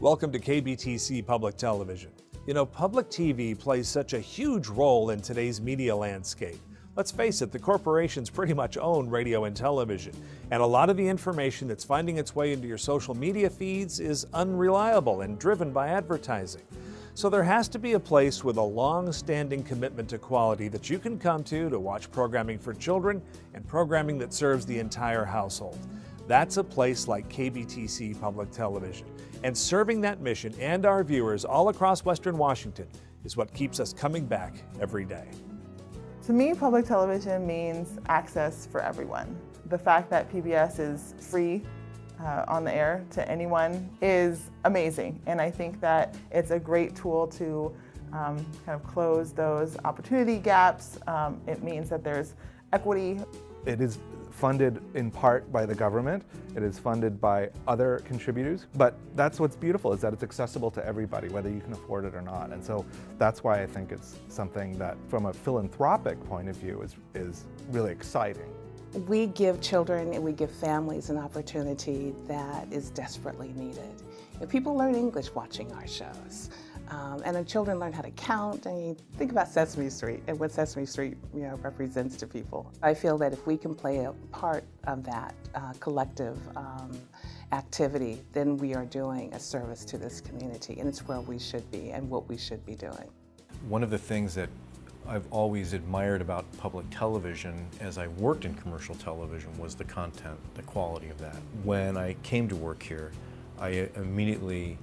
Welcome to KBTC Public Television. You know, public TV plays such a huge role in today's media landscape. Let's face it, the corporations pretty much own radio and television, and a lot of the information that's finding its way into your social media feeds is unreliable and driven by advertising. So there has to be a place with a long-standing commitment to quality that you can come to watch programming for children and programming that serves the entire household. That's a place like KBTC Public Television. And serving that mission and our viewers all across Western Washington is what keeps us coming back every day. To me, public television means access for everyone. The fact that PBS is free on the air to anyone is amazing. And I think that it's a great tool to kind of close those opportunity gaps. It means that there's equity. It is funded in part by the government. It is funded by other contributors, but that's what's beautiful, is that it's accessible to everybody, whether you can afford it or not. And so that's why I think it's something that, from a philanthropic point of view, is really exciting. We give children and we give families an opportunity that is desperately needed. If people learn English watching our shows, and the children learn how to count, and you think about Sesame Street and what Sesame Street represents to people. I feel that if we can play a part of that collective activity, then we are doing a service to this community, and it's where we should be and what we should be doing. One of the things that I've always admired about public television as I worked in commercial television was the content, the quality of that. When I came to work here, I immediately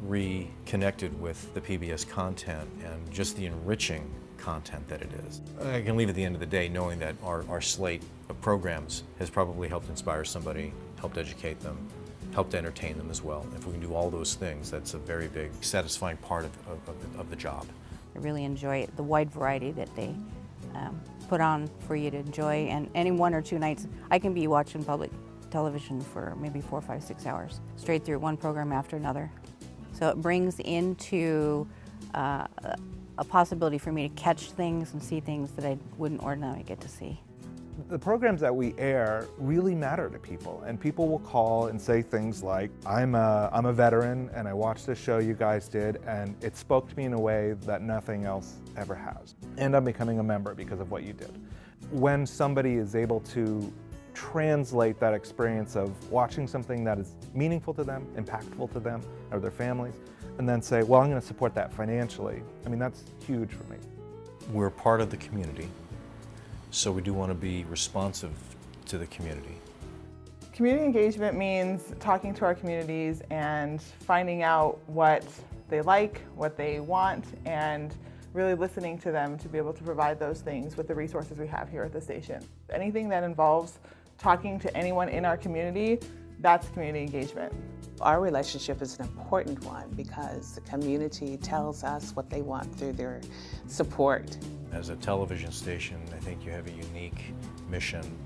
reconnected with the PBS content and just the enriching content that it is. I can leave at the end of the day knowing that our slate of programs has probably helped inspire somebody, helped educate them, helped entertain them as well. If we can do all those things, that's a very big, satisfying part of the job. I really enjoy the wide variety that they put on for you to enjoy, and any 1 or 2 nights I can be watching public television for maybe 4, 5, 6 hours, straight through one program after another. So it brings into a possibility for me to catch things and see things that I wouldn't ordinarily get to see. The programs that we air really matter to people, and people will call and say things like, I'm a veteran and I watched this show you guys did and it spoke to me in a way that nothing else ever has. And I'm becoming a member because of what you did. When somebody is able to translate that experience of watching something that is meaningful to them, impactful to them or their families, and then say, well, I'm going to support that financially. I mean, that's huge for me. We're part of the community, so we do want to be responsive to the community. Community engagement means talking to our communities and finding out what they like, what they want, and really listening to them to be able to provide those things with the resources we have here at the station. Anything that involves talking to anyone in our community, that's community engagement. Our relationship is an important one because the community tells us what they want through their support. As a television station, I think you have a unique mission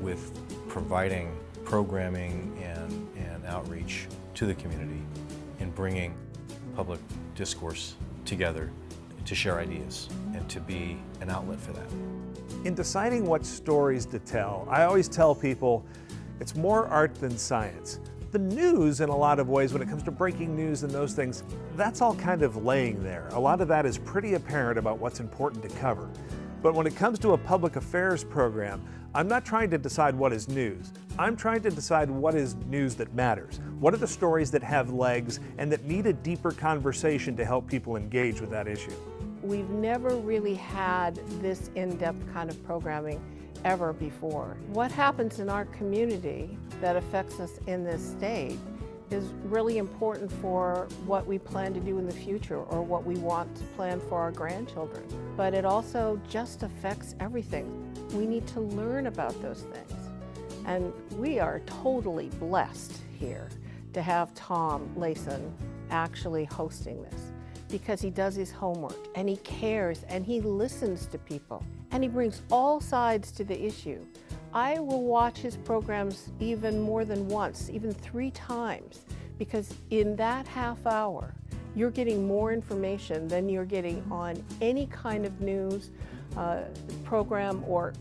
with providing programming and outreach to the community and bringing public discourse together to share ideas and to be an outlet for that. In deciding what stories to tell, I always tell people it's more art than science. The news, in a lot of ways, when it comes to breaking news and those things, that's all kind of laying there. A lot of that is pretty apparent about what's important to cover. But when it comes to a public affairs program, I'm not trying to decide what is news. I'm trying to decide what is news that matters. What are the stories that have legs and that need a deeper conversation to help people engage with that issue? We've never really had this in-depth kind of programming ever before. What happens in our community that affects us in this state is really important for what we plan to do in the future or what we want to plan for our grandchildren. But it also just affects everything. We need to learn about those things. And we are totally blessed here to have Tom Layson actually hosting this, because he does his homework and he cares and he listens to people and he brings all sides to the issue. I will watch his programs even more than once, even 3 times, because in that half hour, you're getting more information than you're getting on any kind of news program or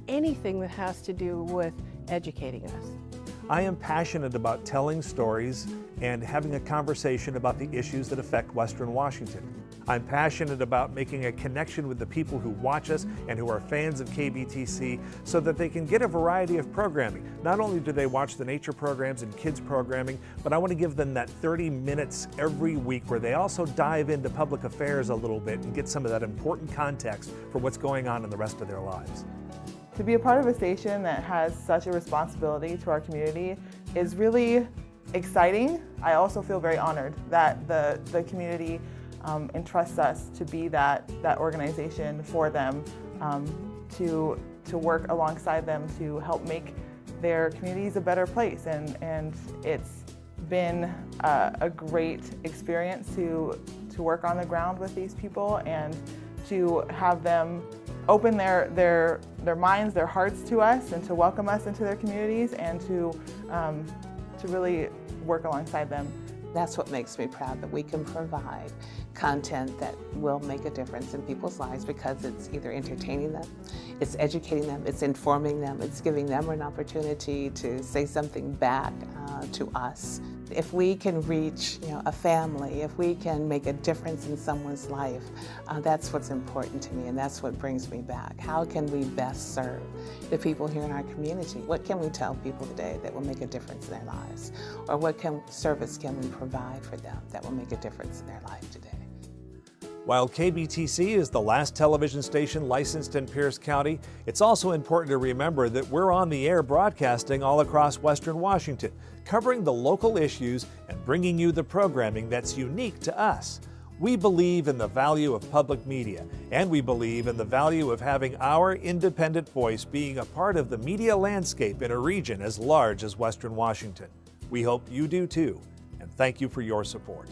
anything that has to do with educating us. I am passionate about telling stories and having a conversation about the issues that affect Western Washington. I'm passionate about making a connection with the people who watch us and who are fans of KBTC so that they can get a variety of programming. Not only do they watch the nature programs and kids programming, but I want to give them that 30 minutes every week where they also dive into public affairs a little bit and get some of that important context for what's going on in the rest of their lives. To be a part of a station that has such a responsibility to our community is really exciting. I also feel very honored that the community entrusts us to be that organization for them, to work alongside them to help make their communities a better place. And it's been a great experience to work on the ground with these people and to have them open their minds, their hearts to us, and to welcome us into their communities, and to really work alongside them. That's what makes me proud, that we can provide content that will make a difference in people's lives, because it's either entertaining them, it's educating them, it's informing them, it's giving them an opportunity to say something back to us. If we can reach a family, if we can make a difference in someone's life, that's what's important to me, and that's what brings me back. How can we best serve the people here in our community? What can we tell people today that will make a difference in their lives? Or what service can we provide for them that will make a difference in their life today? While KBTC is the last television station licensed in Pierce County, it's also important to remember that we're on the air broadcasting all across Western Washington, covering the local issues and bringing you the programming that's unique to us. We believe in the value of public media, and we believe in the value of having our independent voice being a part of the media landscape in a region as large as Western Washington. We hope you do too, and thank you for your support.